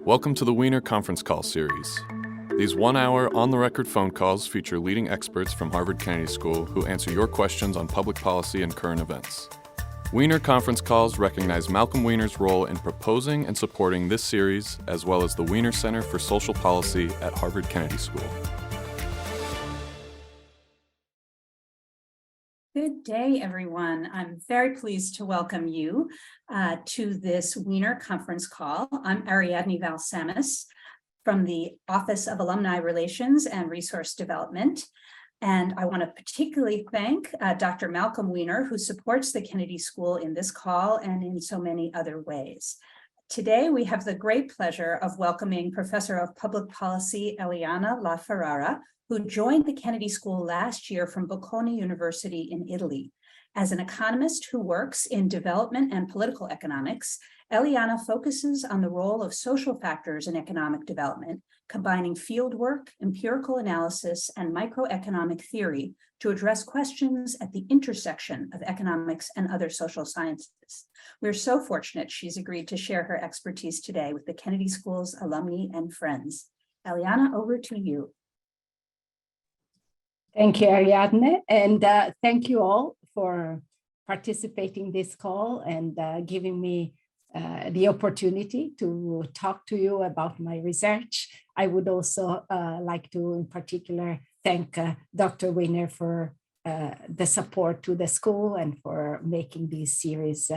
Welcome to the Wiener Conference Call series. These one-hour, on-the-record phone calls feature leading experts from Harvard Kennedy School who answer your questions on public policy and current events. Wiener Conference Calls recognize Malcolm Wiener's role in proposing and supporting this series, as well as the Wiener Center for Social Policy at Harvard Kennedy School. Good day, everyone. I'm very pleased to welcome you to this Wiener Conference Call. I'm Ariadne Valsamis from the Office of Alumni Relations and Resource Development. And I want to particularly thank Dr. Malcolm Wiener, who supports the Kennedy School in this call and in so many other ways. Today, we have the great pleasure of welcoming Professor of Public Policy, Eliana La Ferrara, who joined the Kennedy School last year from Bocconi University in Italy. As an economist who works in development and political economics, Eliana focuses on the role of social factors in economic development, combining fieldwork, empirical analysis, and microeconomic theory to address questions at the intersection of economics and other social sciences. We're so fortunate she's agreed to share her expertise today with the Kennedy School's alumni and friends. Eliana, over to you. Thank you, Ariadne, and thank you all for participating in this call and giving me the opportunity to talk to you about my research. I would also like to, in particular, thank Dr. Wiener for the support to the school and for making this series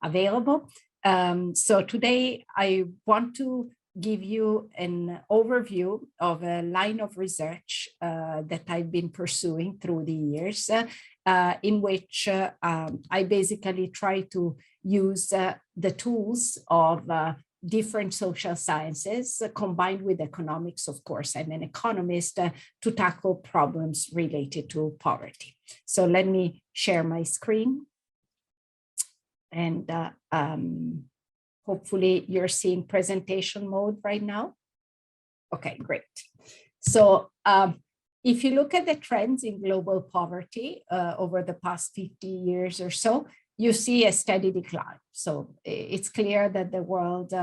available. So today I want to give you an overview of a line of research that I've been pursuing through the years, in which I basically try to use the tools of different social sciences combined with economics. Of course, I'm an economist, to tackle problems related to poverty. So let me share my screen. And hopefully you're seeing presentation mode right now. Okay, great. So if you look at the trends in global poverty over the past 50 years or so, you see a steady decline. So it's clear that the world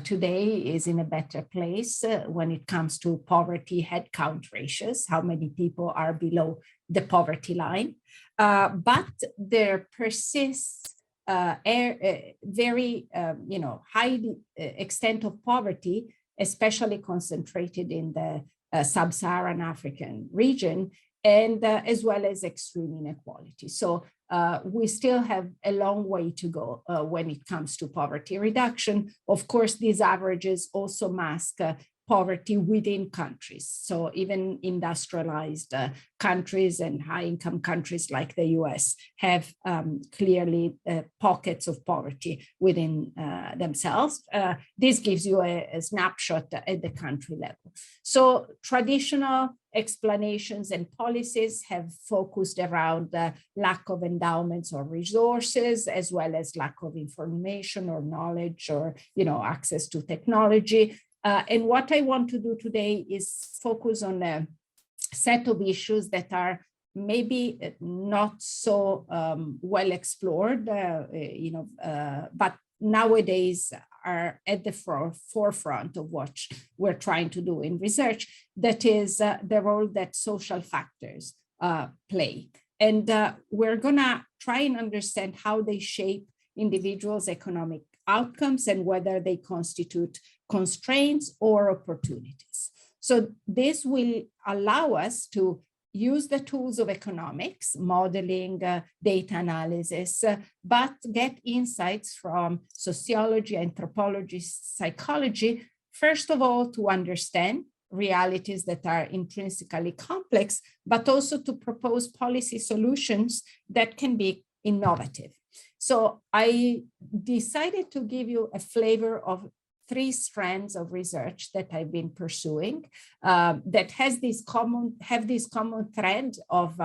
today is in a better place when it comes to poverty headcount ratios, how many people are below the poverty line. But there persists very high extent of poverty, especially concentrated in the sub-Saharan African region, and as well as extreme inequality. So we still have a long way to go when it comes to poverty reduction. Of course, these averages also mask poverty within countries. So even industrialized countries and high-income countries like the US have clearly pockets of poverty within themselves. This gives you a snapshot at the country level. So traditional explanations and policies have focused around lack of endowments or resources, as well as lack of information or knowledge or access to technology. And what I want to do today is focus on a set of issues that are maybe not so well explored, but nowadays are at the forefront of what we're trying to do in research. That is the role that social factors play. And we're gonna try and understand how they shape individuals' economic outcomes and whether they constitute constraints or opportunities. So this will allow us to use the tools of economics, modeling, data analysis, but get insights from sociology, anthropology, psychology, first of all, to understand realities that are intrinsically complex, but also to propose policy solutions that can be innovative. So I decided to give you a flavor of three strands of research that I've been pursuing that have this common thread of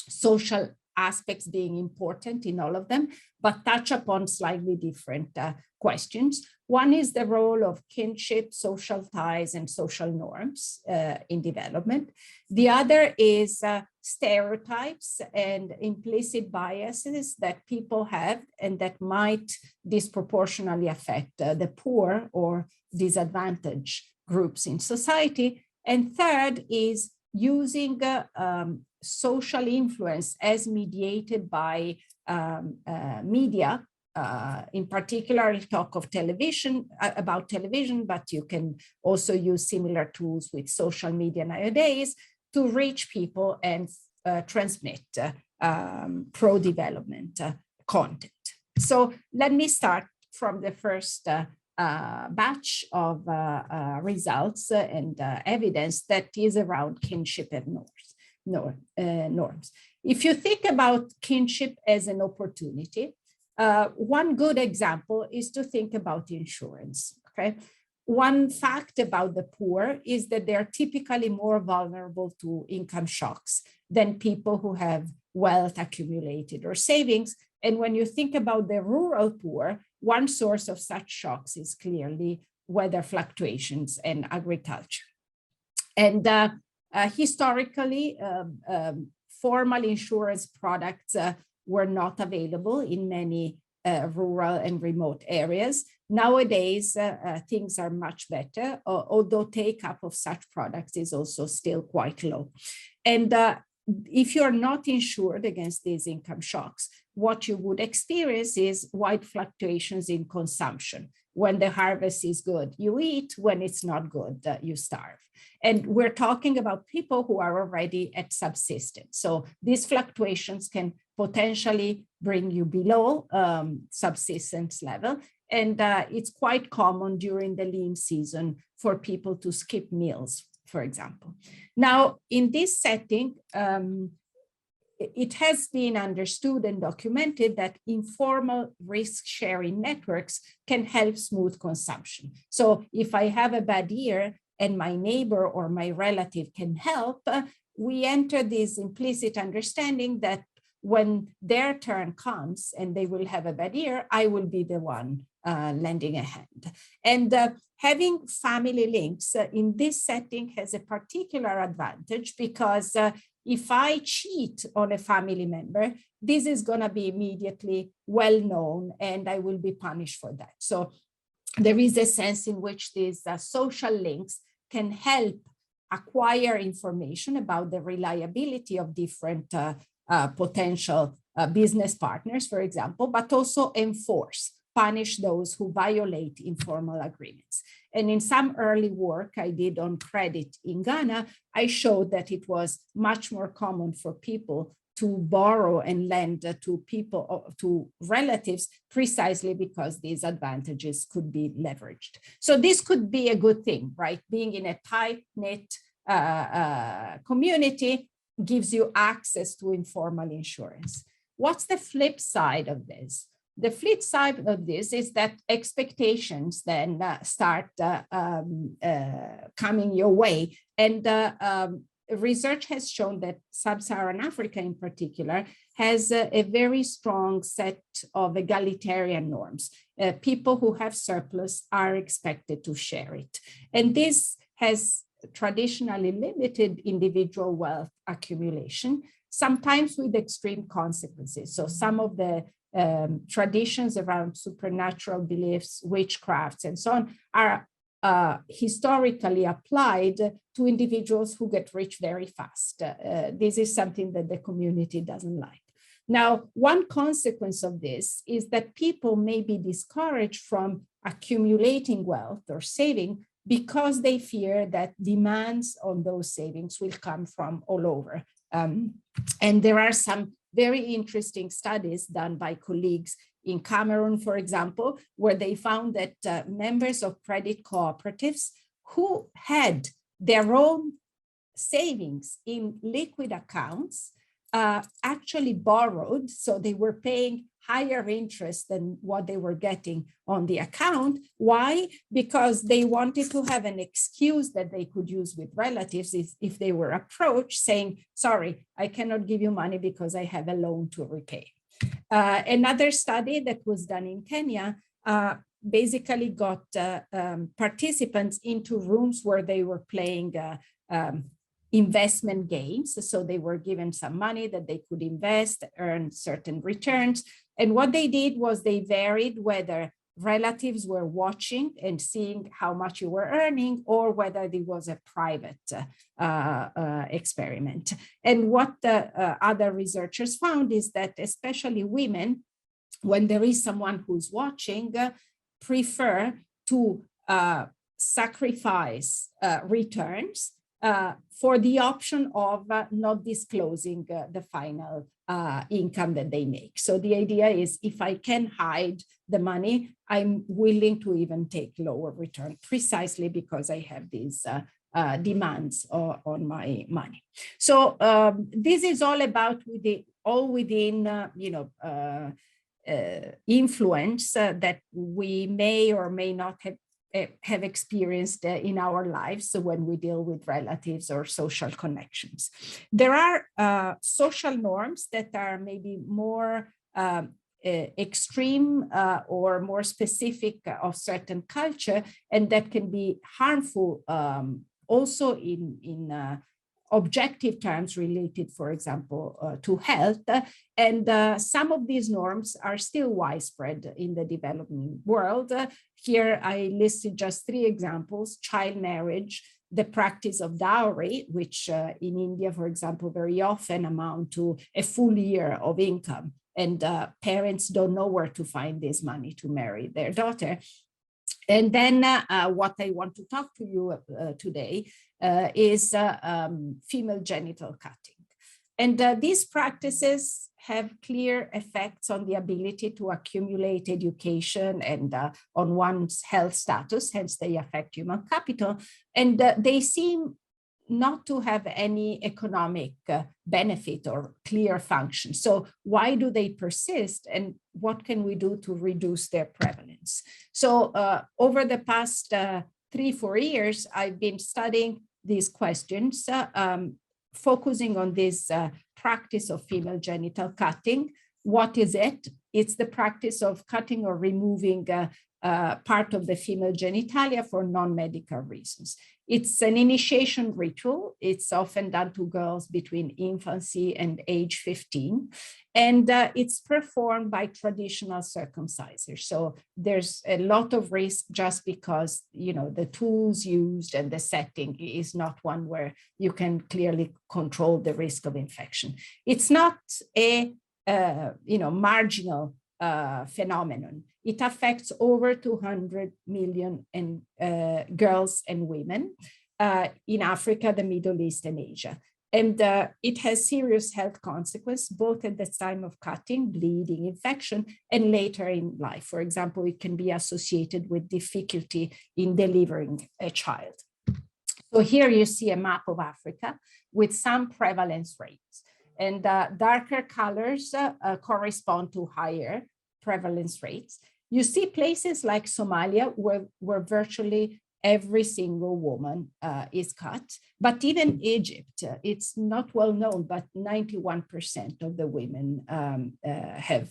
social aspects being important in all of them, but touch upon slightly different questions. One is the role of kinship, social ties, and social norms in development. The other is stereotypes and implicit biases that people have and that might disproportionately affect the poor or disadvantaged groups in society. And third is using social influence as mediated by media. In particular, I talk of television, about television, but you can also use similar tools with social media nowadays to reach people and transmit pro-development content. So let me start from the first batch of results and evidence that is around kinship and norms. If you think about kinship as an opportunity, one good example is to think about insurance, okay? One fact about the poor is that they're typically more vulnerable to income shocks than people who have wealth accumulated or savings. And when you think about the rural poor, one source of such shocks is clearly weather fluctuations and agriculture. And historically, formal insurance products were not available in many rural and remote areas. Nowadays, things are much better, although take-up of such products is also still quite low. And if you're not insured against these income shocks, what you would experience is wide fluctuations in consumption. When the harvest is good, you eat. When it's not good, you starve. And we're talking about people who are already at subsistence. So these fluctuations can potentially bring you below subsistence level. And it's quite common during the lean season for people to skip meals, for example. Now, in this setting, it has been understood and documented that informal risk-sharing networks can help smooth consumption. So if I have a bad year and my neighbor or my relative can help, we enter this implicit understanding that when their turn comes and they will have a bad year, I will be the one lending a hand. And having family links in this setting has a particular advantage because if I cheat on a family member, this is going to be immediately well known and I will be punished for that. So there is a sense in which these social links can help acquire information about the reliability of different potential business partners, for example, but also punish those who violate informal agreements. And in some early work I did on credit in Ghana, I showed that it was much more common for people to borrow and lend to people, to relatives, precisely because these advantages could be leveraged. So this could be a good thing, right? Being in a tight-knit community gives you access to informal insurance. What's the flip side of this? The flip side of this is that expectations then start coming your way. And research has shown that Sub-Saharan Africa in particular has a very strong set of egalitarian norms. People who have surplus are expected to share it. And this has traditionally limited individual wealth accumulation, sometimes with extreme consequences. So some of the traditions around supernatural beliefs, witchcrafts, and so on are historically applied to individuals who get rich very fast. This is something that the community doesn't like. Now, one consequence of this is that people may be discouraged from accumulating wealth or saving because they fear that demands on those savings will come from all over. And there are some very interesting studies done by colleagues in Cameroon, for example, where they found that members of credit cooperatives who had their own savings in liquid accounts actually borrowed, so they were paying higher interest than what they were getting on the account. Why? Because they wanted to have an excuse that they could use with relatives if they were approached saying, sorry, I cannot give you money because I have a loan to repay. Another study that was done in Kenya basically got participants into rooms where they were playing investment games. So they were given some money that they could invest, earn certain returns. And what they did was they varied whether relatives were watching and seeing how much you were earning, or whether it was a private experiment. And what the other researchers found is that especially women, when there is someone who's watching, prefer to sacrifice returns for the option of not disclosing the final income that they make. So the idea is, if I can hide the money, I'm willing to even take lower return, precisely because I have these demands on my money. So this is all about within influence that we may or may not have experienced in our lives when we deal with relatives or social connections. There are social norms that are maybe more extreme or more specific of certain culture, and that can be harmful also in objective terms related, for example, to health. And some of these norms are still widespread in the developing world. Here I listed just 3 examples: child marriage, the practice of dowry, which in India, for example, very often amount to a full year of income, and parents don't know where to find this money to marry their daughter. And then what I want to talk to you today is female genital cutting. And these practices have clear effects on the ability to accumulate education and on one's health status, hence they affect human capital. And they seem not to have any economic benefit or clear function. So why do they persist, and what can we do to reduce their prevalence? So over the past 3-4 years, I've been studying these questions, focusing on this practice of female genital cutting. What is it? It's the practice of cutting or removing part of the female genitalia for non-medical reasons. It's an initiation ritual. It's often done to girls between infancy and age 15. And it's performed by traditional circumcisers. So there's a lot of risk just because, the tools used and the setting is not one where you can clearly control the risk of infection. It's not a, marginal phenomenon. It affects over 200 million girls and women in Africa, the Middle East, and Asia. And it has serious health consequences, both at the time of cutting, bleeding, infection, and later in life. For example, it can be associated with difficulty in delivering a child. So here you see a map of Africa with some prevalence rates. And darker colors correspond to higher prevalence rates. You see places like Somalia where virtually every single woman is cut, but even Egypt, it's not well known, but 91% of the women have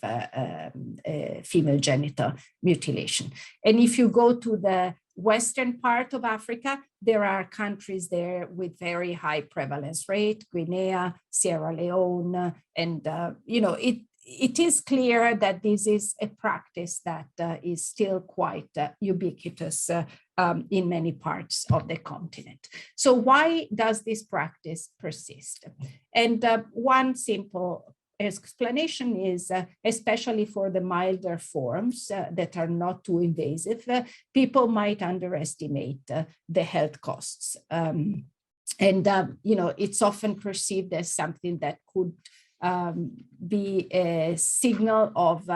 female genital mutilation. And if you go to the western part of Africa, there are countries there with very high prevalence rate, Guinea, Sierra Leone, and it is clear that this is a practice that is still quite ubiquitous in many parts of the continent. So why does this practice persist? And one simple explanation is, especially for the milder forms that are not too invasive, people might underestimate the health costs. It's often perceived as something that could be a signal of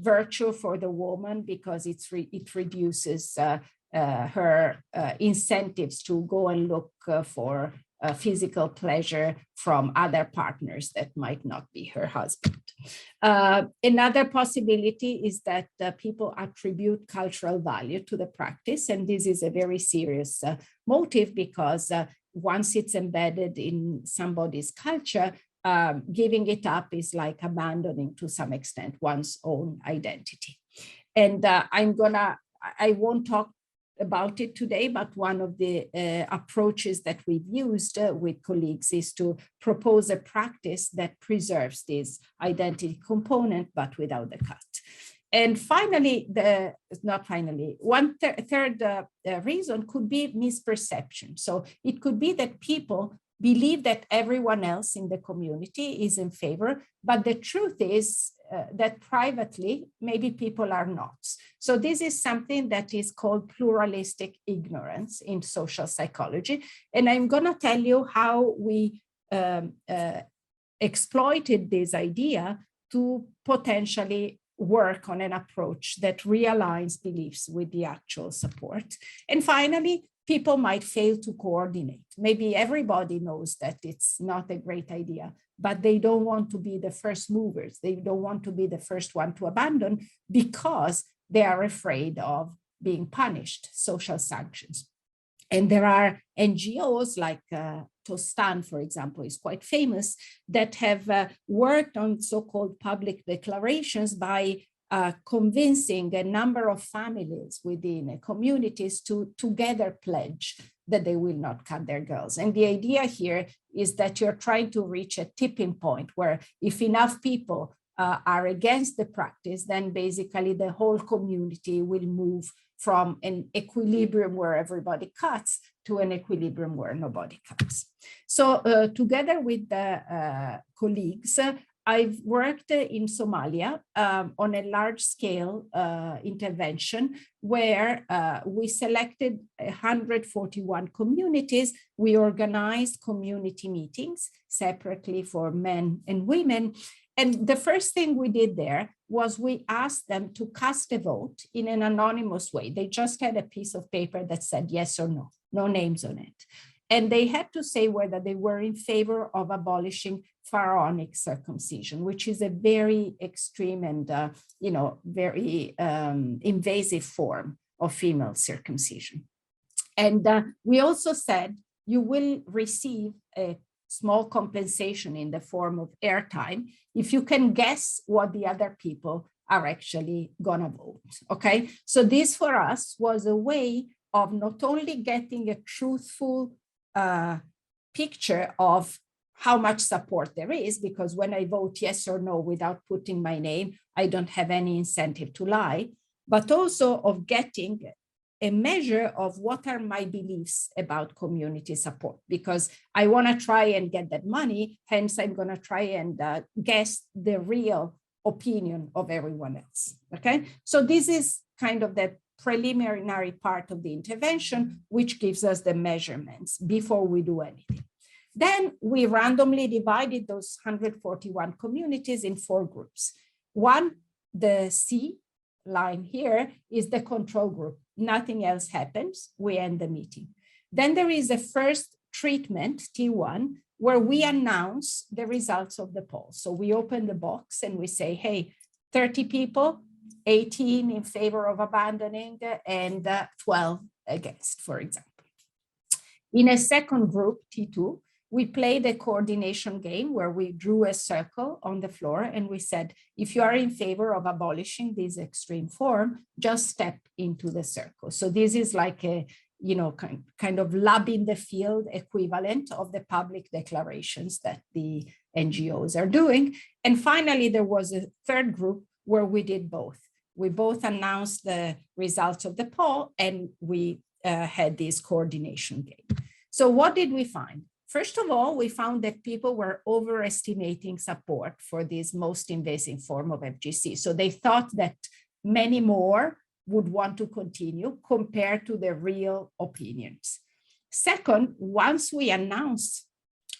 virtue for the woman because it reduces her incentives to go and look for physical pleasure from other partners that might not be her husband. Another possibility is that people attribute cultural value to the practice, and this is a very serious motive because once it's embedded in somebody's culture, giving it up is like abandoning to some extent one's own identity. And I won't talk about it today, but one of the approaches that we've used with colleagues is to propose a practice that preserves this identity component, but without the cut. And finally, third reason could be misperception. So it could be that people believe that everyone else in the community is in favor, but the truth is that privately, maybe people are not. So this is something that is called pluralistic ignorance in social psychology. And I'm gonna tell you how we exploited this idea to potentially work on an approach that realigns beliefs with the actual support. And finally, people might fail to coordinate. Maybe everybody knows that it's not a great idea, but they don't want to be the first movers. They don't want to be the first one to abandon because they are afraid of being punished, social sanctions. And there are NGOs like Tostan, for example, is quite famous, that have worked on so-called public declarations by convincing a number of families within communities to together pledge that they will not cut their girls. And the idea here is that you're trying to reach a tipping point where if enough people are against the practice, then basically the whole community will move from an equilibrium where everybody cuts to an equilibrium where nobody cuts. So together with the colleagues, I've worked in Somalia on a large scale intervention where we selected 141 communities. We organized community meetings separately for men and women. And the first thing we did there was we asked them to cast a vote in an anonymous way. They just had a piece of paper that said yes or no, no names on it. And they had to say whether they were in favor of abolishing pharaonic circumcision, which is a very extreme and very invasive form of female circumcision. And we also said you will receive a small compensation in the form of airtime if you can guess what the other people are actually gonna vote, okay? So this for us was a way of not only getting a truthful picture of how much support there is, because when I vote yes or no without putting my name, I don't have any incentive to lie, but also of getting a measure of what are my beliefs about community support, because I want to try and get that money, hence I'm going to try and guess the real opinion of everyone else, okay? So this is kind of the preliminary part of the intervention, which gives us the measurements before we do anything. Then we randomly divided those 141 communities in 4 groups. One, the C line here, is the control group. Nothing else happens. We end the meeting. Then there is a first treatment, T1, where we announce the results of the poll. So we open the box and we say, hey, 30 people, 18 in favor of abandoning and 12 against, for example. In a second group, T2, we played a coordination game where we drew a circle on the floor and we said, if you are in favor of abolishing this extreme form, just step into the circle. So this is like a, kind of lab in the field equivalent of the public declarations that the NGOs are doing. And finally, there was a third group where we did both. We both announced the results of the poll and we had this coordination game. So what did we find? First of all, we found that people were overestimating support for this most invasive form of FGC. So they thought that many more would want to continue compared to the real opinions. Second, once we announced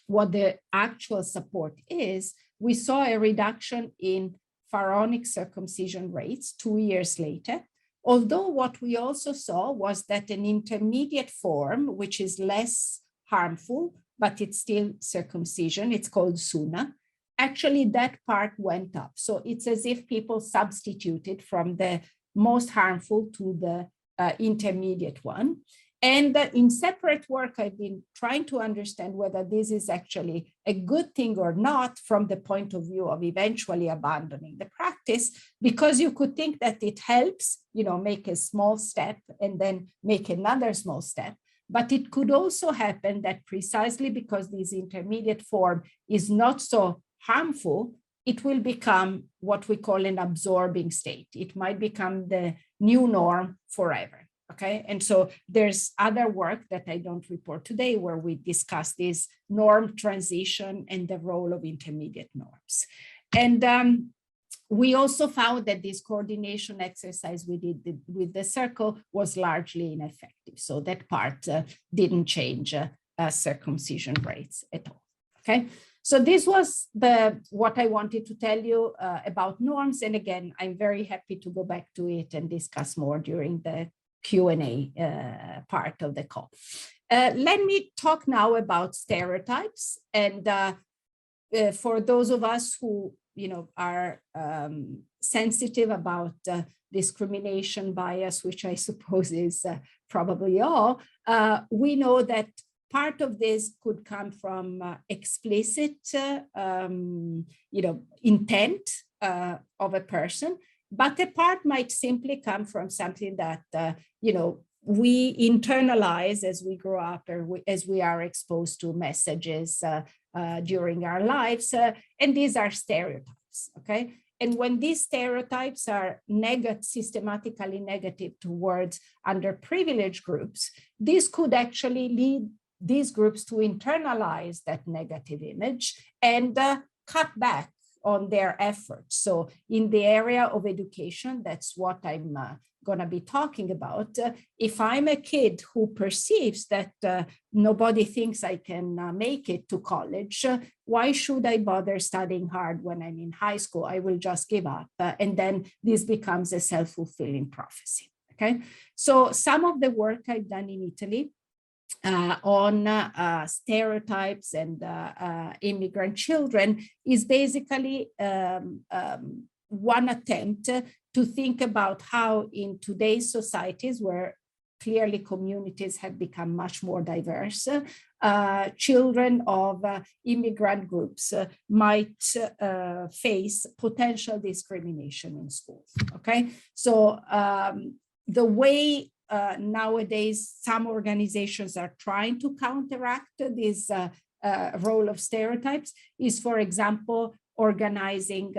what the actual support is, we saw a reduction in pharaonic circumcision rates 2 years later. Although what we also saw was that an intermediate form, which is less harmful, but it's still circumcision. It's called Sunna. Actually, that part went up. So it's as if people substituted from the most harmful to the intermediate one. And in separate work, I've been trying to understand whether this is actually a good thing or not from the point of view of eventually abandoning the practice, because you could think that it helps, make a small step and then make another small step. But it could also happen that precisely because this intermediate form is not so harmful, it will become what we call an absorbing state. It might become the new norm forever. Okay, and so there's other work that I don't report today where we discuss this norm transition and the role of intermediate norms. And we also found that this coordination exercise we did with the circle was largely ineffective. So that part didn't change circumcision rates at all. Okay, so this was what I wanted to tell you about norms. And again, I'm very happy to go back to it and discuss more during the Q&A part of the call. Let me talk now about stereotypes. And for those of us who are sensitive about discrimination bias, which I suppose is probably all, we know that part of this could come from explicit intent of a person. But a part might simply come from something that, we internalize as we grow up or as we are exposed to messages during our lives. And these are stereotypes, okay? And when these stereotypes are systematically negative towards underprivileged groups, this could actually lead these groups to internalize that negative image and cut back on their efforts. So in the area of education, that's what I'm going to be talking about. If I'm a kid who perceives that nobody thinks I can make it to college, why should I bother studying hard when I'm in high school? I will just give up. And then this becomes a self-fulfilling prophecy. Okay, so some of the work I've done in Italy on stereotypes and immigrant children is basically one attempt to think about how in today's societies, where clearly communities have become much more diverse, children of immigrant groups might face potential discrimination in schools. Okay, so the way nowadays some organizations are trying to counteract this role of stereotypes is, for example, organizing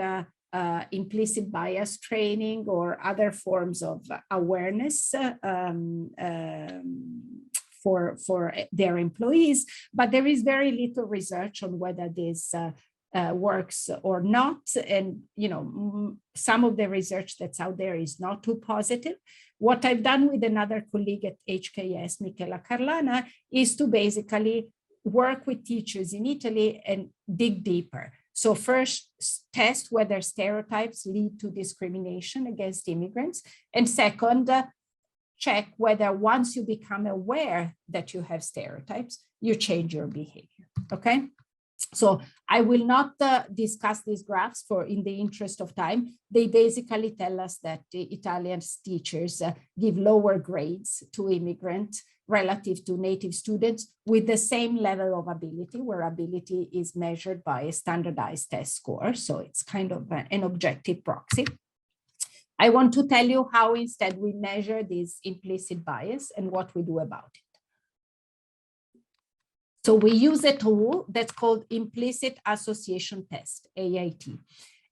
implicit bias training or other forms of awareness for their employees. But there is very little research on whether this works or not. And, some of the research that's out there is not too positive. What I've done with another colleague at HKS, Michela Carlana, is to basically work with teachers in Italy and dig deeper. So first, test whether stereotypes lead to discrimination against immigrants. And second, check whether once you become aware that you have stereotypes, you change your behavior, okay? So I will not discuss these graphs in the interest of time. They basically tell us that the Italian teachers give lower grades to immigrants relative to native students with the same level of ability, where ability is measured by a standardized test score. So it's kind of an objective proxy. I want to tell you how instead we measure this implicit bias and what we do about it. So we use a tool that's called Implicit Association Test, AIT.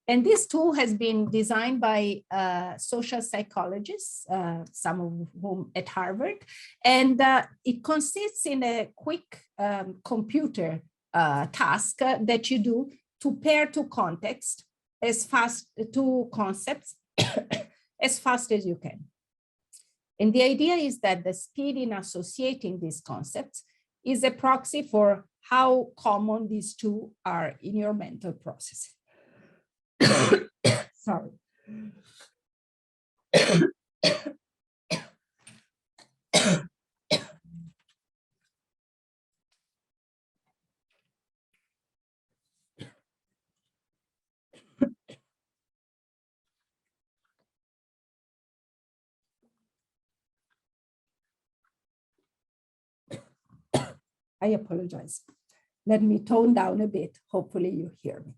And this tool has been designed by social psychologists, some of whom at Harvard. And it consists in a quick computer task that you do to pair two concepts as fast as you can. And the idea is that the speed in associating these concepts is a proxy for how common these two are in your mental process. Sorry. I apologize. Let me tone down a bit. Hopefully you hear me.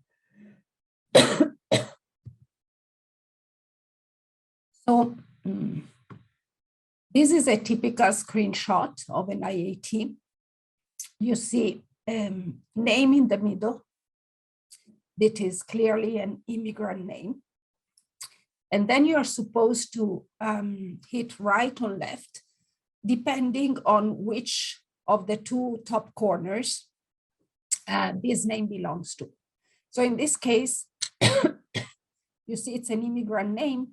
So this is a typical screenshot of an IAT. You see name in the middle. That is clearly an immigrant name. And then you're supposed to hit right or left, depending on which of the two top corners this name belongs to. So in this case, you see it's an immigrant name,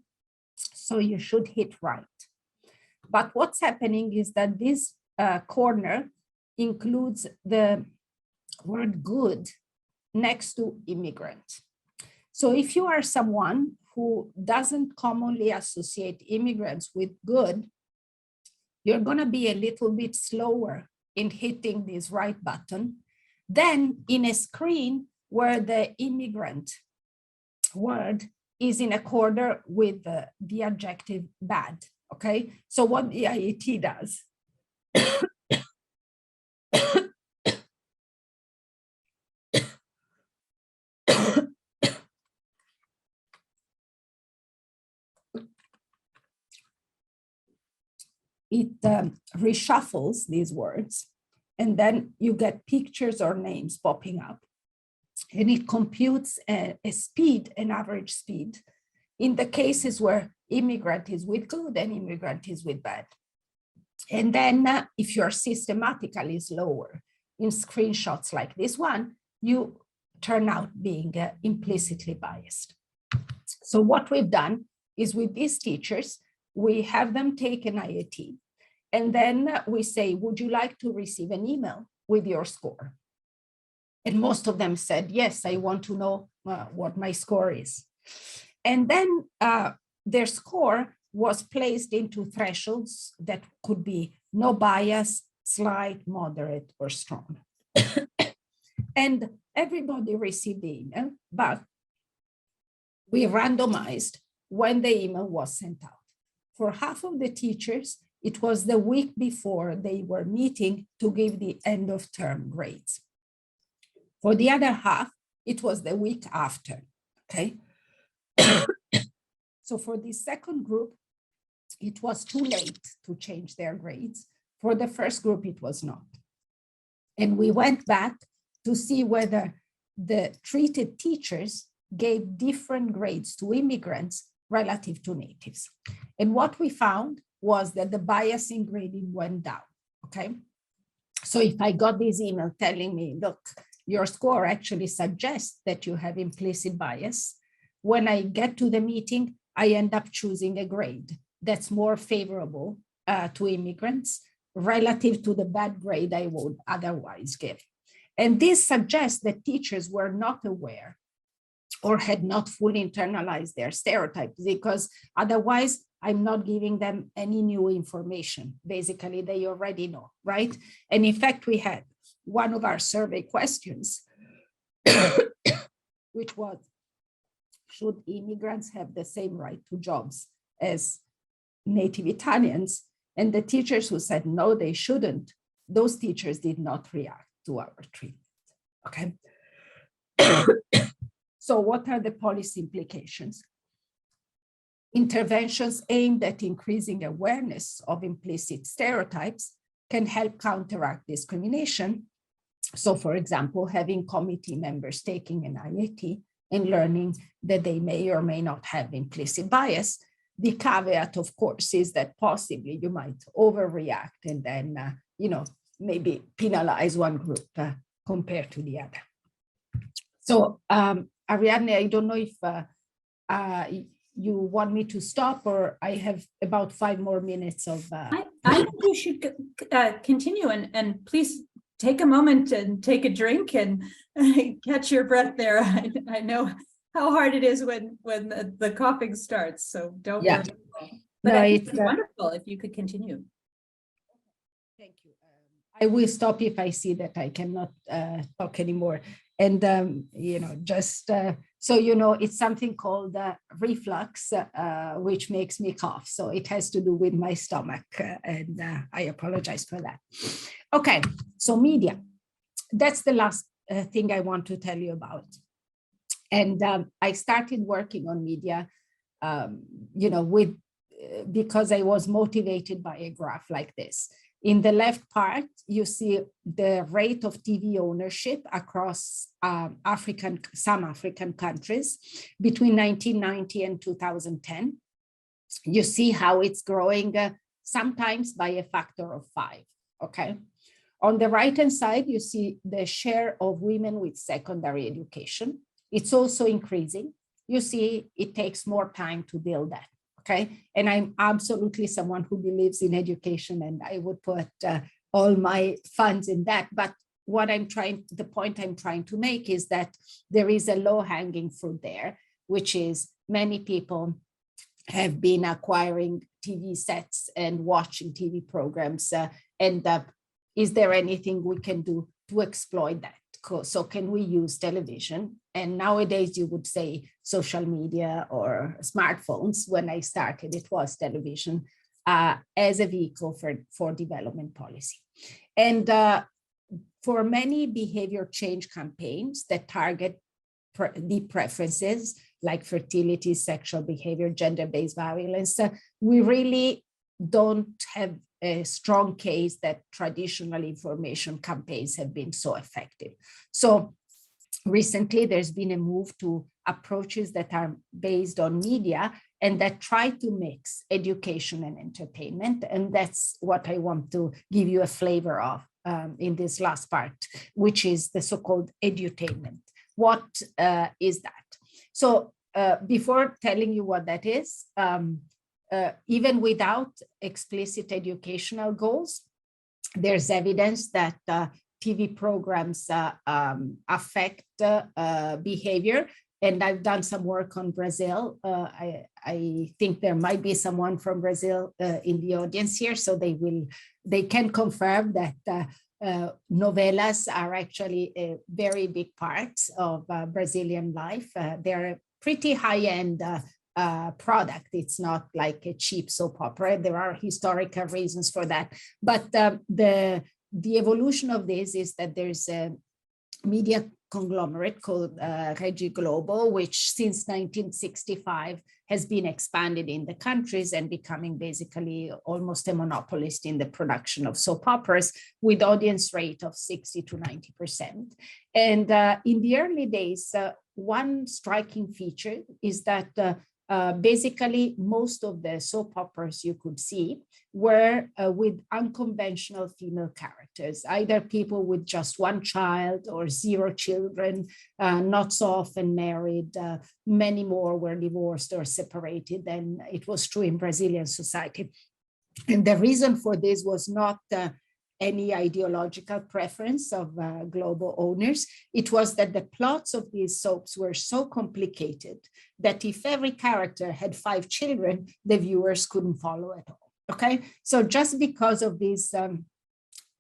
so you should hit right. But what's happening is that this corner includes the word good next to immigrant. So if you are someone who doesn't commonly associate immigrants with good, you're going to be a little bit slower in hitting this right button than in a screen where the immigrant word is in a corner with the adjective bad. Okay, so what the IAT does it reshuffles these words, and then you get pictures or names popping up, and it computes a speed, an average speed, in the cases where immigrant is with good and immigrant is with bad. And then if you're systematically slower in screenshots like this one, you turn out being implicitly biased. So what we've done is with these teachers, we have them take an IAT, and then we say, would you like to receive an email with your score? And most of them said, yes, I want to know what my score is. And then their score was placed into thresholds that could be no bias, slight, moderate, or strong. And everybody received the email, but we randomized when the email was sent out. For half of the teachers, it was the week before they were meeting to give the end of term grades. For the other half, it was the week after, okay? So for the second group, it was too late to change their grades. For the first group, it was not. And we went back to see whether the treated teachers gave different grades to immigrants relative to natives. And what we found was that the bias in grading went down, okay? So if I got this email telling me, look, your score actually suggests that you have implicit bias, when I get to the meeting, I end up choosing a grade that's more favorable to immigrants relative to the bad grade I would otherwise give. And this suggests that teachers were not aware or had not fully internalized their stereotypes, because otherwise I'm not giving them any new information. Basically, they already know, right? And in fact, we had one of our survey questions, which was, should immigrants have the same right to jobs as native Italians? And the teachers who said, no, they shouldn't, those teachers did not react to our treatment, okay? So what are the policy implications? Interventions aimed at increasing awareness of implicit stereotypes can help counteract discrimination. So for example, having committee members taking an IAT and learning that they may or may not have implicit bias. The caveat, of course, is that possibly you might overreact and then, maybe penalize one group compared to the other. So, Ariadne, I don't know if you want me to stop, or I have about 5 more minutes of. I think you should continue, and please take a moment and take a drink and catch your breath there. I know how hard it is when the coughing starts, so don't worry. But no, it's wonderful if you could continue. Thank you. I will stop if I see that I cannot talk anymore. And, So, you know, it's something called reflux, which makes me cough. So it has to do with my stomach, and I apologize for that. Okay, so media. That's the last thing I want to tell you about. And I started working on media, you know, because I was motivated by a graph like this. In the left part, you see the rate of TV ownership across some African countries between 1990 and 2010. You see how it's growing sometimes by a factor of 5, okay? On the right-hand side, you see the share of women with secondary education. It's also increasing. You see, it takes more time to build that. Okay, and I'm absolutely someone who believes in education, and I would put all my funds in that. But the point I'm trying to make is that there is a low-hanging fruit there, which is many people have been acquiring TV sets and watching TV programs. Is there anything we can do to exploit that? So can we use television? And nowadays you would say social media or smartphones. When I started, it was television as a vehicle for development policy. And for many behavior change campaigns that target deep preferences like fertility, sexual behavior, gender-based violence, we really don't have a strong case that traditional information campaigns have been so effective. So recently, there's been a move to approaches that are based on media and that try to mix education and entertainment. And that's what I want to give you a flavor of in this last part, which is the so-called edutainment. What is that? So before telling you what that is, even without explicit educational goals, there's evidence that TV programs affect behavior. And I've done some work on Brazil. I think there might be someone from Brazil in the audience here, so they can confirm that novelas are actually a very big part of Brazilian life. They're a pretty high-end product. It's not like a cheap soap opera. There are historical reasons for that. But the evolution of this is that there's a media conglomerate called Rede Globo, which since 1965 has been expanded in the countries and becoming basically almost a monopolist in the production of soap operas with audience rate of 60 to 90%. And in the early days, one striking feature is that basically most of the soap operas you could see were with unconventional female characters, either people with just one child or 0 children, not so often married. Many more were divorced or separated than it was true in Brazilian society. And the reason for this was not any ideological preference of global owners. It was that the plots of these soaps were so complicated that if every character had 5 children, the viewers couldn't follow at all. Okay, so just because of this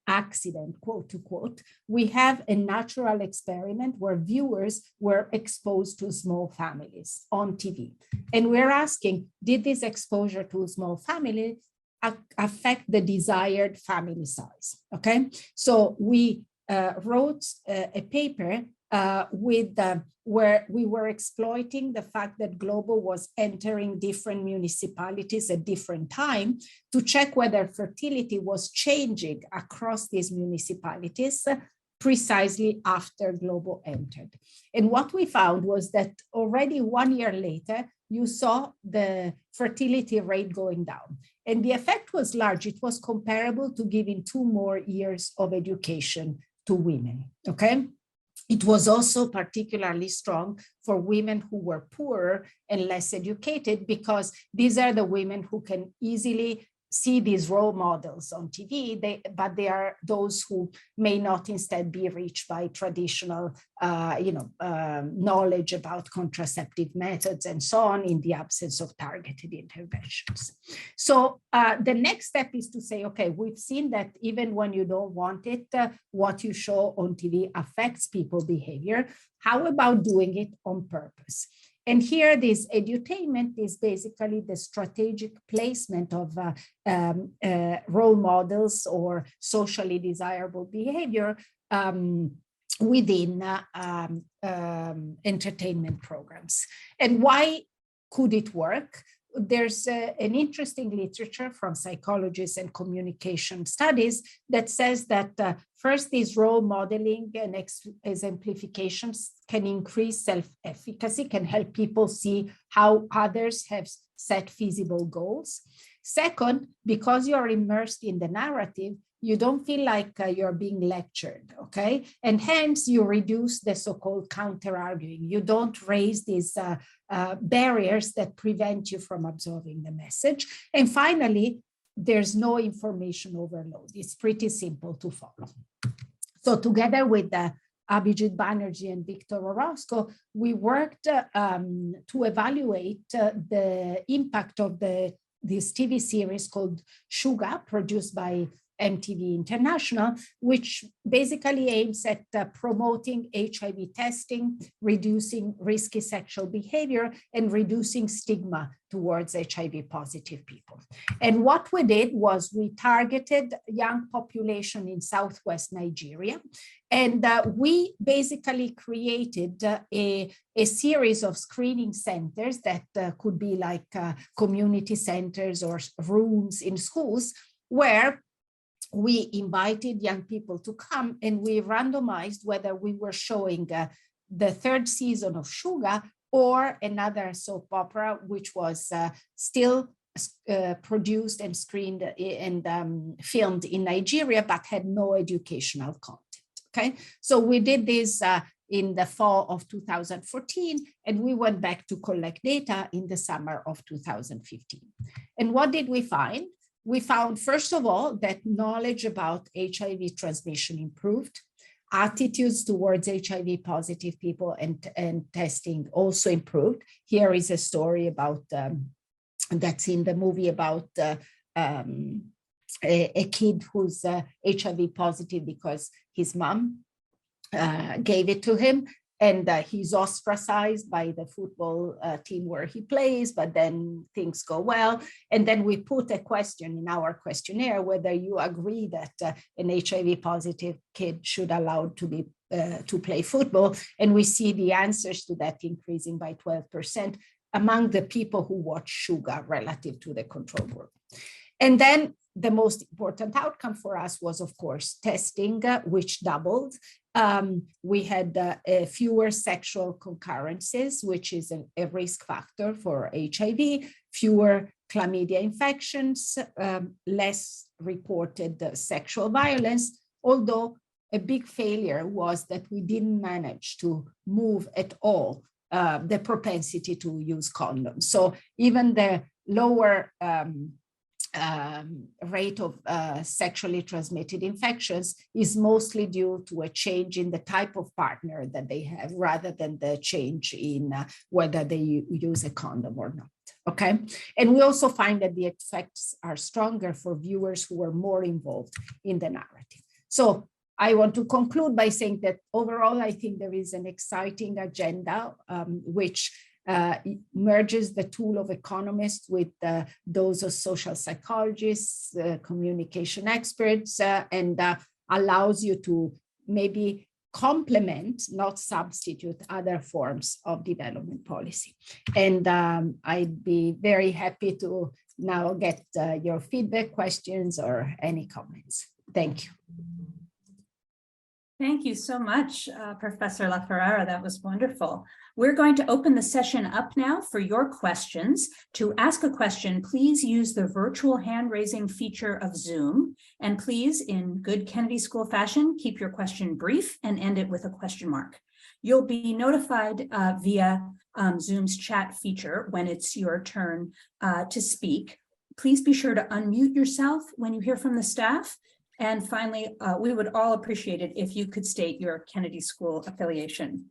accident, quote to quote, we have a natural experiment where viewers were exposed to small families on TV. And we're asking, did this exposure to a small family affect the desired family size? Okay, so we wrote a paper where we were exploiting the fact that Globo was entering different municipalities at different time to check whether fertility was changing across these municipalities precisely after Globo entered. And what we found was that already 1 year later, you saw the fertility rate going down. And the effect was large. It was comparable to giving 2 more years of education to women, okay? It was also particularly strong for women who were poorer and less educated, because these are the women who can easily see these role models on TV, but they are those who may not instead be reached by traditional, knowledge about contraceptive methods and so on, in the absence of targeted interventions. So the next step is to say, okay, we've seen that even when you don't want it, what you show on TV affects people's behavior. How about doing it on purpose? And here, this edutainment is basically the strategic placement of role models or socially desirable behavior within entertainment programs. And why could it work? There's an interesting literature from psychologists and communication studies that says that first, these role modeling and exemplifications can increase self-efficacy, can help people see how others have set feasible goals. Second, because you're immersed in the narrative, you don't feel like you're being lectured, okay? And hence you reduce the so-called counter-arguing. You don't raise these barriers that prevent you from absorbing the message. And finally, there's no information overload. It's pretty simple to follow. So together with Abhijit Banerjee and Victor Orozco, we worked to evaluate the impact of this TV series called Shuga, produced by MTV International, which basically aims at promoting HIV testing, reducing risky sexual behavior, and reducing stigma towards HIV positive people. And what we did was we targeted young population in Southwest Nigeria, and we basically created a series of screening centers that could be like community centers or rooms in schools, where we invited young people to come, and we randomized whether we were showing the third season of Shuga or another soap opera, which was still produced and screened and filmed in Nigeria, but had no educational content. Okay, so we did this in the fall of 2014, and we went back to collect data in the summer of 2015. And what did we find? We found, first of all, that knowledge about HIV transmission improved. Attitudes towards HIV positive people and testing also improved. Here is a story about, that's in the movie, about a kid who's HIV positive because his mom gave it to him. And he's ostracized by the football team where he plays, but then things go well. And then we put a question in our questionnaire whether you agree that an HIV positive kid should allowed to be to play football. And we see the answers to that increasing by 12% among the people who watch Shuga relative to the control group. And then the most important outcome for us was, of course, testing, which doubled. We had fewer sexual concurrences, which is a risk factor for HIV, fewer chlamydia infections, less reported sexual violence, although a big failure was that we didn't manage to move at all the propensity to use condoms. So even the lower rate of sexually transmitted infections is mostly due to a change in the type of partner that they have, rather than the change in whether they use a condom or not. Okay, and we also find that the effects are stronger for viewers who are more involved in the narrative. So I want to conclude by saying that overall, I think there is an exciting agenda which merges the tool of economists with those of social psychologists, communication experts, and allows you to maybe complement, not substitute, other forms of development policy. And I'd be very happy to now get your feedback, questions, or any comments. Thank you. Thank you so much, Professor La Ferrara. That was wonderful. We're going to open the session up now for your questions. To ask a question, please use the virtual hand-raising feature of Zoom. And please, in good Kennedy School fashion, keep your question brief and end it with a question mark. You'll be notified via Zoom's chat feature when it's your turn to speak. Please be sure to unmute yourself when you hear from the staff. And finally, we would all appreciate it if you could state your Kennedy School affiliation.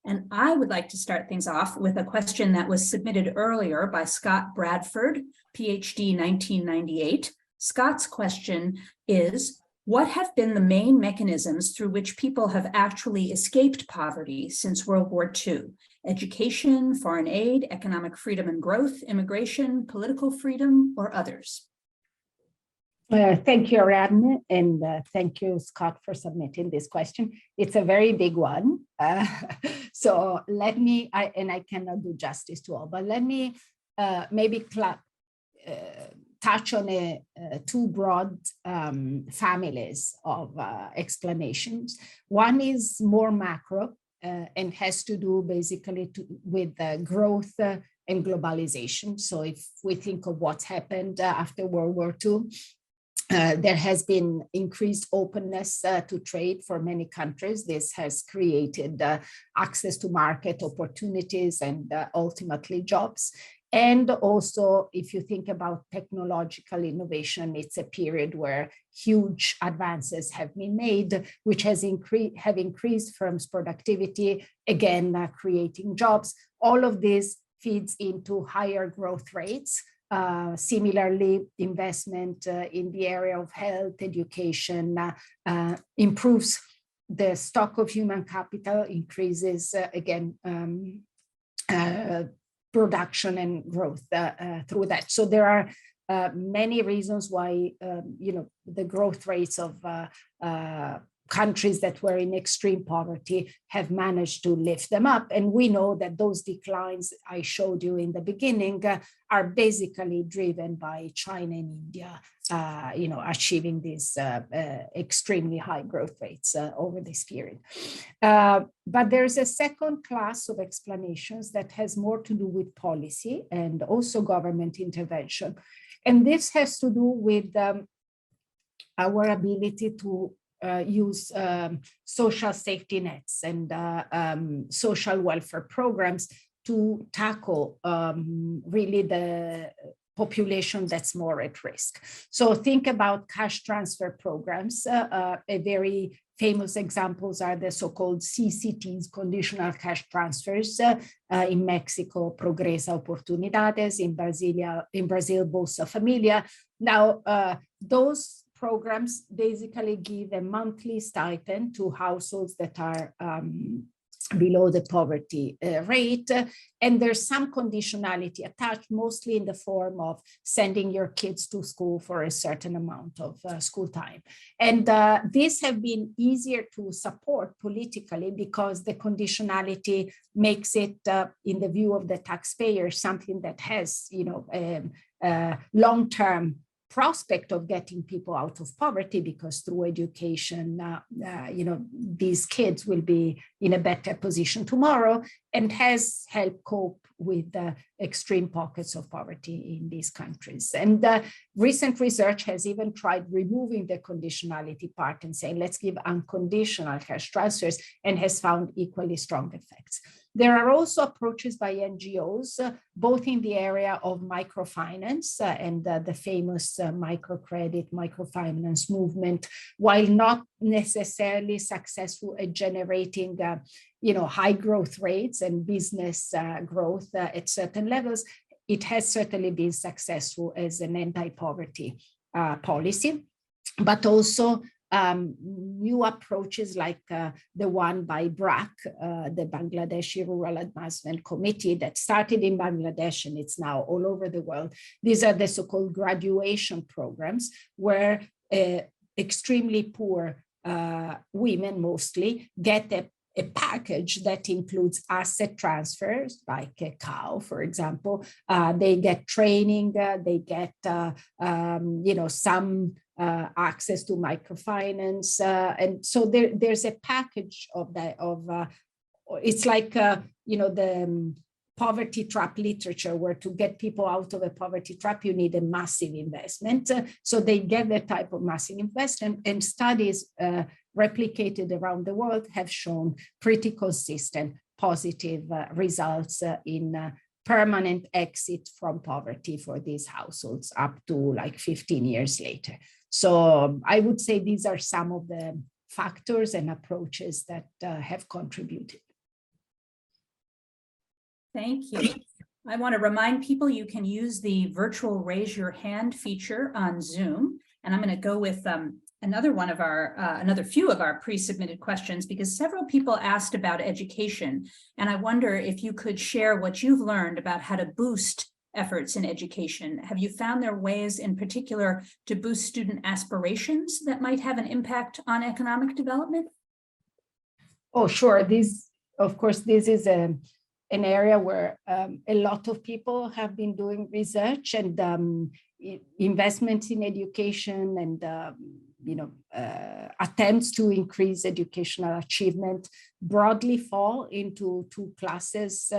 And I would like to start things off with a question that was submitted earlier by Scott Bradford, PhD 1998. Scott's question is, what have been the main mechanisms through which people have actually escaped poverty since World War II? Education, foreign aid, economic freedom and growth, immigration, political freedom, or others? Thank you, Ariadne, and thank you, Scott, for submitting this question. It's a very big one. So let me, I cannot do justice to all, but let me maybe touch on two broad families of explanations. One is more macro and has to do basically with growth and globalization. So if we think of what's happened after World War II, there has been increased openness to trade for many countries. This has created access to market opportunities and ultimately jobs. And also, if you think about technological innovation, it's a period where huge advances have been made, which have increased firms' productivity, again, creating jobs. All of this feeds into higher growth rates. Similarly, investment in the area of health, education improves the stock of human capital, increases, again, production and growth through that. So there are many reasons why, the growth rates of countries that were in extreme poverty have managed to lift them up. And we know that those declines I showed you in the beginning are basically driven by China and India, achieving these extremely high growth rates over this period. But there's a second class of explanations that has more to do with policy and also government intervention. And this has to do with our ability to use social safety nets and social welfare programs to tackle really the population that's more at risk. So think about cash transfer programs. A very famous examples are the so-called CCTs, conditional cash transfers, in Mexico, Progresa Oportunidades, in Brazil, Bolsa Familia. Now, those programs basically give a monthly stipend to households that are below the poverty rate. And there's some conditionality attached, mostly in the form of sending your kids to school for a certain amount of school time. And these have been easier to support politically because the conditionality makes it, in the view of the taxpayer, something that has, a long-term prospect of getting people out of poverty, because through education, these kids will be in a better position tomorrow, and has helped cope with the extreme pockets of poverty in these countries. And recent research has even tried removing the conditionality part and saying, let's give unconditional cash transfers, and has found equally strong effects. There are also approaches by NGOs, both in the area of microfinance and the famous microcredit, microfinance movement, while not necessarily successful at generating high growth rates and business growth at certain levels. It has certainly been successful as an anti-poverty policy, but also new approaches like the one by BRAC, the Bangladeshi Rural Advancement Committee, that started in Bangladesh and it's now all over the world. These are the so-called graduation programs where extremely poor women mostly get a package that includes asset transfers, like a cow, for example. They get training, they get some access to microfinance, and so there's a package of that. It's like the poverty trap literature, where to get people out of a poverty trap, you need a massive investment. So they get that type of massive investment, and studies replicated around the world have shown pretty consistent positive results in permanent exit from poverty for these households up to like 15 years later. So I would say these are some of the factors and approaches that have contributed. Thank you. I want to remind people you can use the virtual raise your hand feature on Zoom. And I'm going to go with another few of our pre-submitted questions, because several people asked about education. And I wonder if you could share what you've learned about how to boost efforts in education. Have you found there ways in particular to boost student aspirations that might have an impact on economic development? Oh, sure. This is an area where a lot of people have been doing research, and investments in education and attempts to increase educational achievement broadly fall into two classes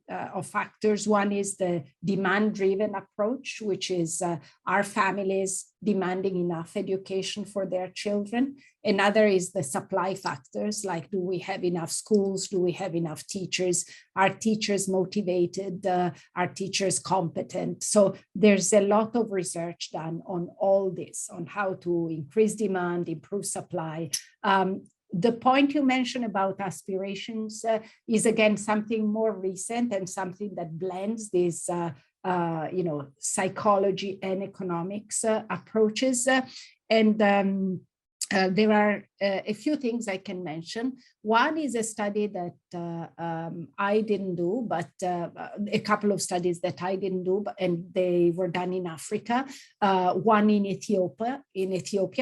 of factors. One is the demand-driven approach, which is are families demanding enough education for their children? Another is the supply factors, like do we have enough schools? Do we have enough teachers? Are teachers motivated? Are teachers competent? So there's a lot of research done on all this, on how to increase demand, improve supply. The point you mentioned about aspirations is again something more recent and something that blends these psychology and economics approaches. There are a few things I can mention. One is a study that I didn't do, but a couple of studies that I didn't do, and they were done in Africa. One in Ethiopia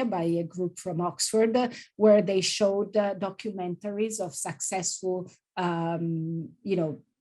by a group from Oxford, where they showed documentaries of successful,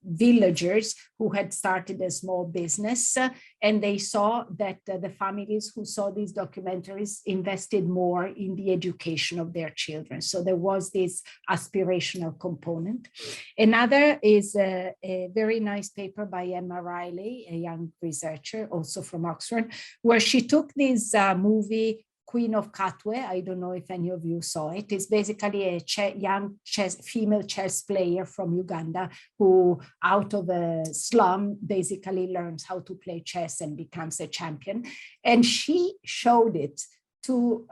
villagers who had started a small business, and they saw that the families who saw these documentaries invested more in the education of their children. So there was this aspirational component. Another is a very nice paper by Emma Riley, a young researcher also from Oxford, where she took this movie Queen of Katwe. I don't know if any of you saw it. It's basically a young female chess player from Uganda who, out of a slum, basically learns how to play chess and becomes a champion. And she showed it to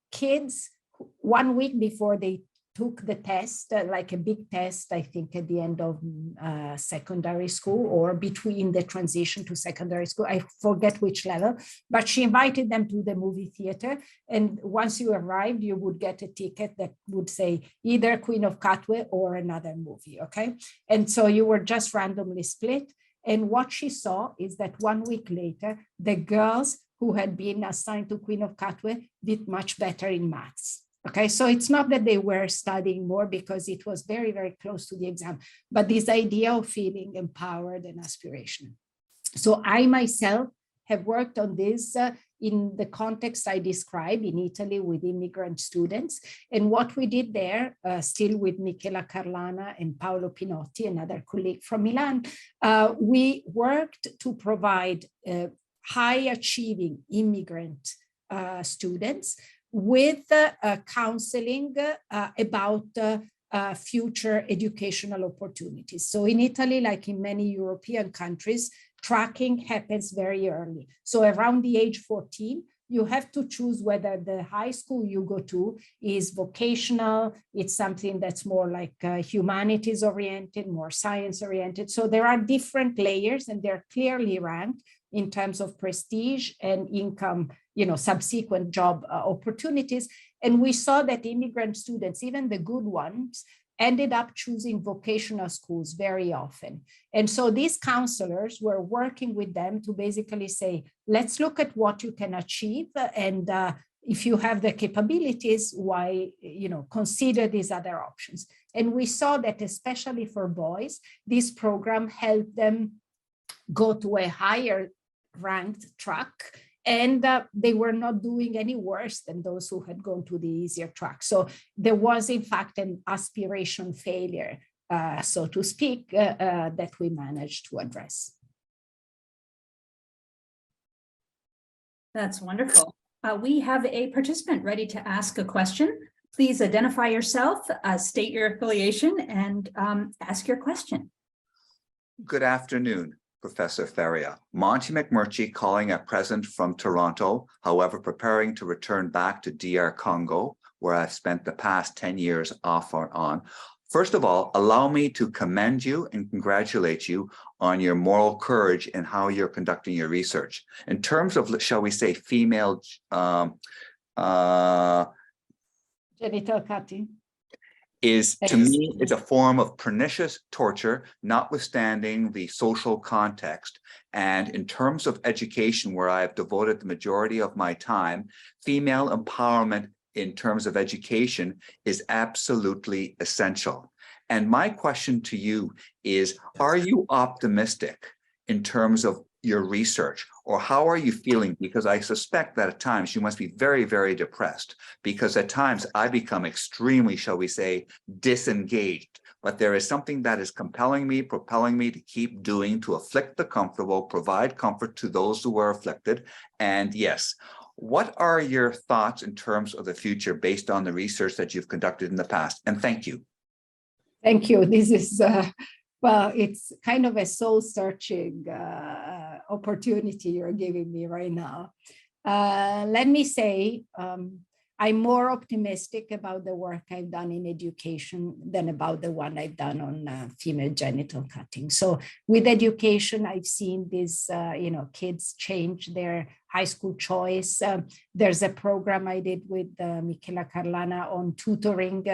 kids 1 week before they took the test, like a big test, I think at the end of secondary school or between the transition to secondary school. I forget which level, but she invited them to the movie theater. And once you arrived, you would get a ticket that would say either Queen of Katwe or another movie, okay? And so you were just randomly split. And what she saw is that 1 week later, the girls who had been assigned to Queen of Katwe did much better in maths. Okay, so it's not that they were studying more because it was very, very close to the exam, but this idea of feeling empowered and aspirational. So I myself have worked on this in the context I described in Italy with immigrant students. And what we did there, still with Michela Carlana and Paolo Pinotti, another colleague from Milan, we worked to provide high achieving immigrant students with counseling about future educational opportunities. So in Italy, like in many European countries, tracking happens very early. So around the age 14, you have to choose whether the high school you go to is vocational, it's something that's more like humanities oriented, more science oriented. So there are different layers and they're clearly ranked in terms of prestige and income, subsequent job opportunities. And we saw that immigrant students, even the good ones, ended up choosing vocational schools very often. And so these counselors were working with them to basically say, let's look at what you can achieve. And if you have the capabilities, why, consider these other options. And we saw that especially for boys, this program helped them go to a higher ranked track, and they were not doing any worse than those who had gone to the easier track. So there was, in fact, an aspiration failure, so to speak, that we managed to address. That's wonderful. We have a participant ready to ask a question. Please identify yourself, state your affiliation, and ask your question. Good afternoon. Professor Feria. Monty McMurtry calling at present from Toronto, however, preparing to return back to DR Congo, where I've spent the past 10 years off or on. First of all, allow me to commend you and congratulate you on your moral courage in how you're conducting your research. In terms of, shall we say, female Genital cutting is, to me, is a form of pernicious torture, notwithstanding the social context. And in terms of education, where I have devoted the majority of my time, female empowerment in terms of education is absolutely essential. And my question to you is, are you optimistic in terms of your research, or how are you feeling? Because I suspect that at times you must be very, very depressed, because at times I become extremely, shall we say, disengaged. But there is something that is compelling me, propelling me to keep doing, to afflict the comfortable, provide comfort to those who are afflicted. And yes, what are your thoughts in terms of the future based on the research that you've conducted in the past? And thank you. Thank you. This is, well, it's kind of a soul-searching opportunity you're giving me right now. Let me say, I'm more optimistic about the work I've done in education than about the one I've done on female genital cutting. So with education, I've seen these, kids change their high school choice. There's a program I did with Michela Carlana on tutoring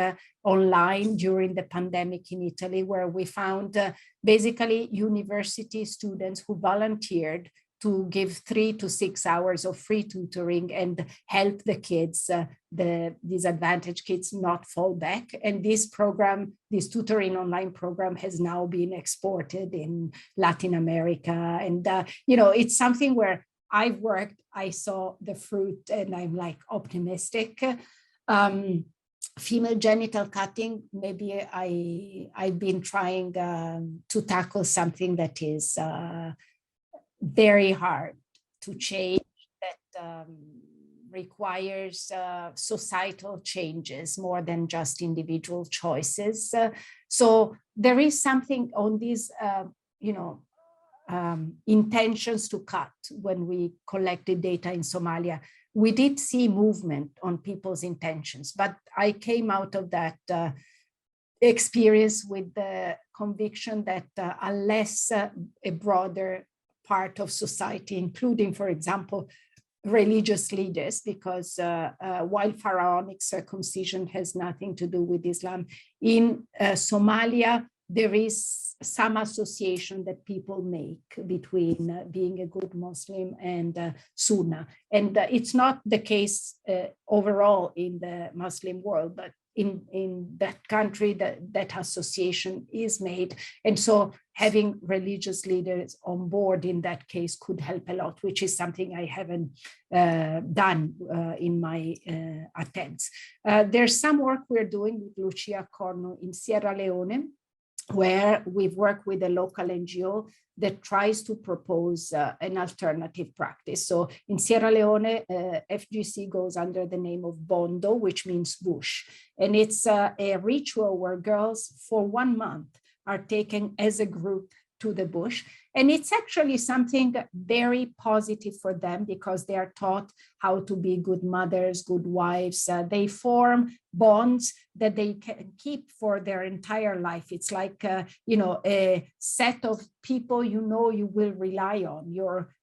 online during the pandemic in Italy, where we found basically university students who volunteered to give 3 to 6 hours of free tutoring and help the kids, the disadvantaged kids, not fall back. And this program, this tutoring online program, has now been exported in Latin America. And, it's something where I've worked, I saw the fruit, and I'm like optimistic. Female genital cutting, maybe I've been trying to tackle something that is very hard to change, that requires societal changes more than just individual choices. So there is something on these, intentions to cut. When we collected data in Somalia, we did see movement on people's intentions, but I came out of that experience with the conviction that unless a broader part of society, including, for example, religious leaders, because while pharaonic circumcision has nothing to do with Islam, in Somalia, there is some association that people make between being a good Muslim and Sunnah. And it's not the case overall in the Muslim world, but in that country, that association is made. And so having religious leaders on board in that case could help a lot, which is something I haven't done in my attempts. There's some work we're doing with Lucia Corno in Sierra Leone, where we've worked with a local NGO that tries to propose an alternative practice. So in Sierra Leone, FGC goes under the name of Bondo, which means bush. And it's a ritual where girls for 1 month are taken as a group to the bush. And it's actually something very positive for them, because they are taught how to be good mothers, good wives. They form bonds that they can keep for their entire life. It's like, a set of people you will rely on, your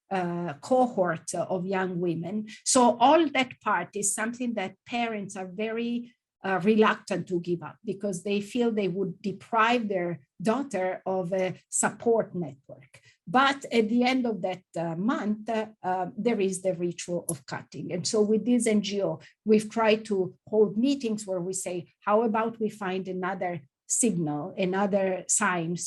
cohort of young women. So all that part is something that parents are very reluctant to give up, because they feel they would deprive their daughter of a support network. But at the end of that month, there is the ritual of cutting. And so with this NGO, we've tried to hold meetings where we say, how about we find another signal, another sign,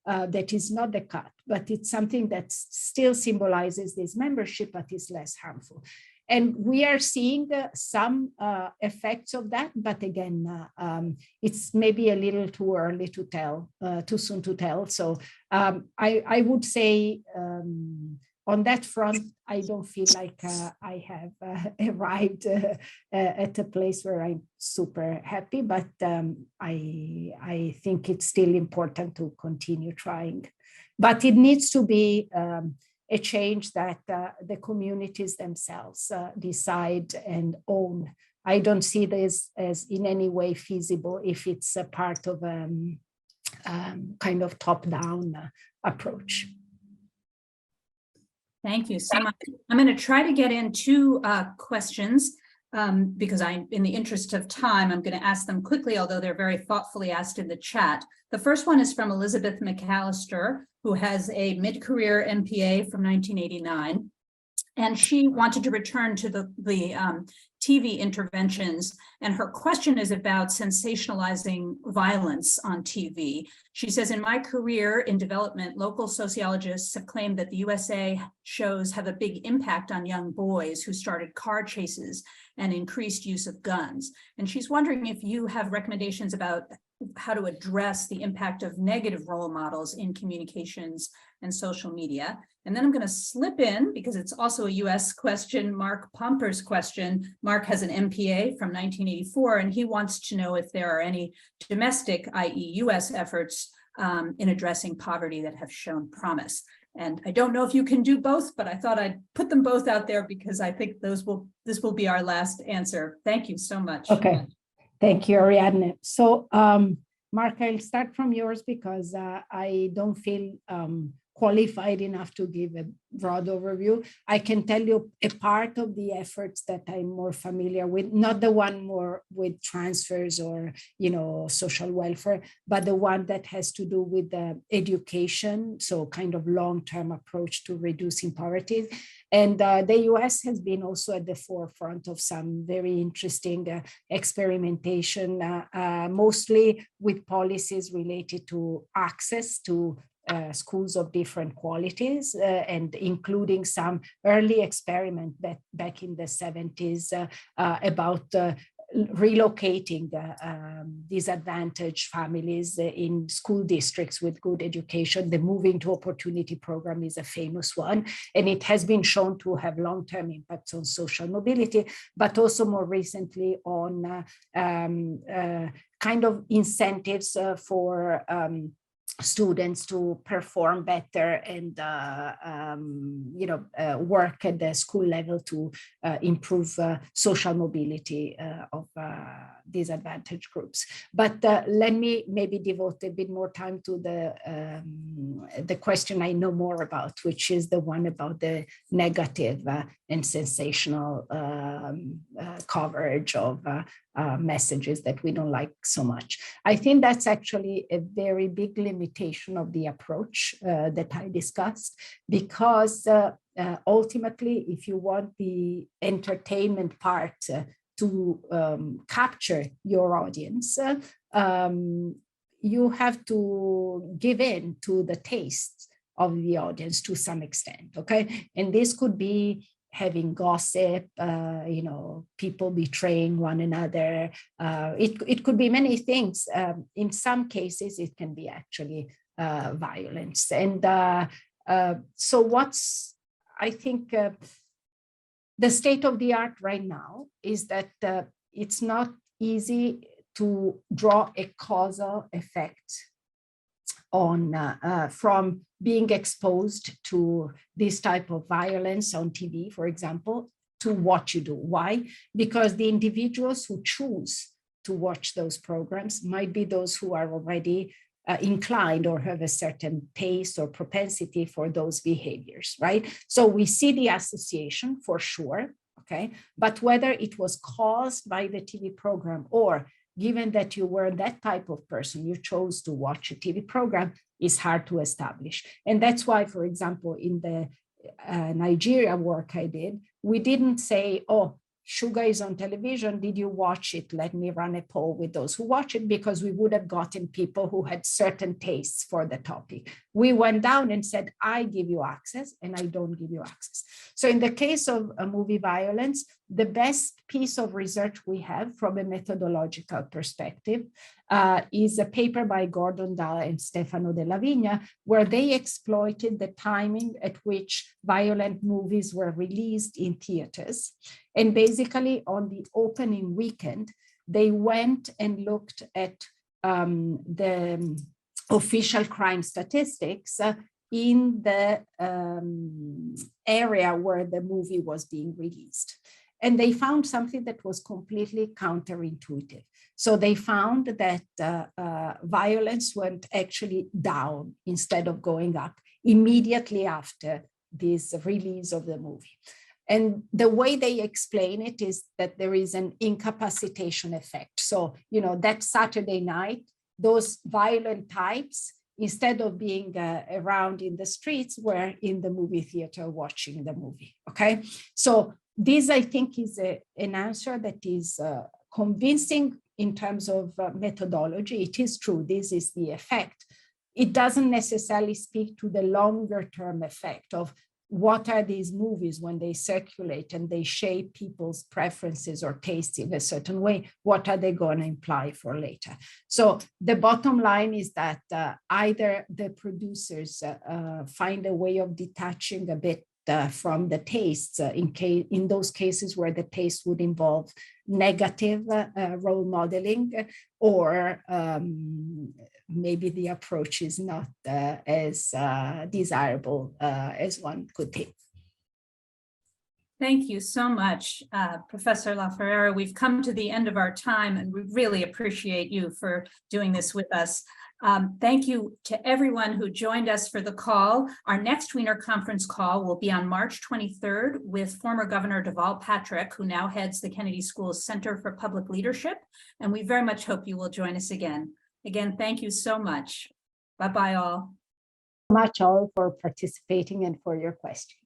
that is not the cut, but it's something that still symbolizes this membership, but is less harmful. And we are seeing some effects of that, but again, it's maybe a little too early to tell, too soon to tell. So I would say on that front, I don't feel like I have arrived at a place where I'm super happy, but I think it's still important to continue trying. But it needs to be a change that the communities themselves decide and own. I don't see this as in any way feasible if it's a part of a kind of top-down approach. Thank you so much. I'm going to try to get in two questions because in the interest of time, I'm going to ask them quickly, although they're very thoughtfully asked in the chat. The first one is from Elizabeth McAllister, who has a mid-career MPA from 1989. And she wanted to return to the TV interventions. And her question is about sensationalizing violence on TV. She says, in my career in development, local sociologists have claimed that the USA shows have a big impact on young boys who started car chases and increased use of guns. And she's wondering if you have recommendations about how to address the impact of negative role models in communications and social media. And then I'm going to slip in, because it's also a US question, Mark Pomper's question. Mark has an MPA from 1984, and he wants to know if there are any domestic, i.e. US efforts in addressing poverty that have shown promise. And I don't know if you can do both, but I thought I'd put them both out there because I think this will be our last answer. Thank you so much. Okay. Thank you, Ariadne. So, Mark, I'll start from yours because I don't feel qualified enough to give a broad overview. I can tell you a part of the efforts that I'm more familiar with, not the one more with transfers or, social welfare, but the one that has to do with the education, so kind of long-term approach to reducing poverty. And the US has been also at the forefront of some very interesting experimentation, mostly with policies related to access to schools of different qualities, and including some early experiment back in the 70s about relocating disadvantaged families in school districts with good education. The Moving to Opportunity program is a famous one, and it has been shown to have long-term impacts on social mobility, but also more recently on kind of incentives for students to perform better and work at the school level to improve social mobility of disadvantaged groups. But let me maybe devote a bit more time to the question I know more about, which is the one about the negative and sensational coverage of messages that we don't like so much. I think that's actually a very big limitation of the approach that I discussed, because ultimately, if you want the entertainment part to capture your audience, you have to give in to the tastes of the audience to some extent, okay? And this could be having gossip, people betraying one another. It could be many things. In some cases, it can be actually violence. And so what's, I think, the state of the art right now is that it's not easy to draw a causal effect on from being exposed to this type of violence on TV, for example, to what you do. Why? Because the individuals who choose to watch those programs might be those who are already inclined or have a certain taste or propensity for those behaviors, right? So we see the association for sure, okay? But whether it was caused by the TV program or given that you were that type of person, you chose to watch a TV program, is hard to establish. And that's why, for example, in the Nigeria work I did, we didn't say, oh, Sugar is on television, did you watch it? Let me run a poll with those who watch it, because we would have gotten people who had certain tastes for the topic. We went down and said, I give you access and I don't give you access. So in the case of movie violence, the best piece of research we have from a methodological perspective is a paper by Gordon Dalla and Stefano Della Vigna, where they exploited the timing at which violent movies were released in theaters. And basically on the opening weekend, they went and looked at the official crime statistics in the area where the movie was being released. And they found something that was completely counterintuitive. So they found that violence went actually down instead of going up immediately after this release of the movie. And the way they explain it is that there is an incapacitation effect. So, you know, that Saturday night, those violent types, instead of being around in the streets, were in the movie theater watching the movie, okay? So this, I think, is an answer that is convincing in terms of methodology. It is true, this is the effect. It doesn't necessarily speak to the longer term effect of what are these movies when they circulate and they shape people's preferences or tastes in a certain way, what are they going to imply for later? So the bottom line is that either the producers find a way of detaching a bit from the tastes in those cases where the taste would involve negative role modeling, or maybe the approach is not as desirable as one could think. Thank you so much, Professor La Ferrara. We've come to the end of our time, and we really appreciate you for doing this with us. Thank you to everyone who joined us for the call. Our next Wiener Conference call will be on March 23rd with former Governor Deval Patrick, who now heads the Kennedy School's Center for Public Leadership, and we very much hope you will join us again. Again, thank you so much. Bye-bye all. Much all for participating and for your questions.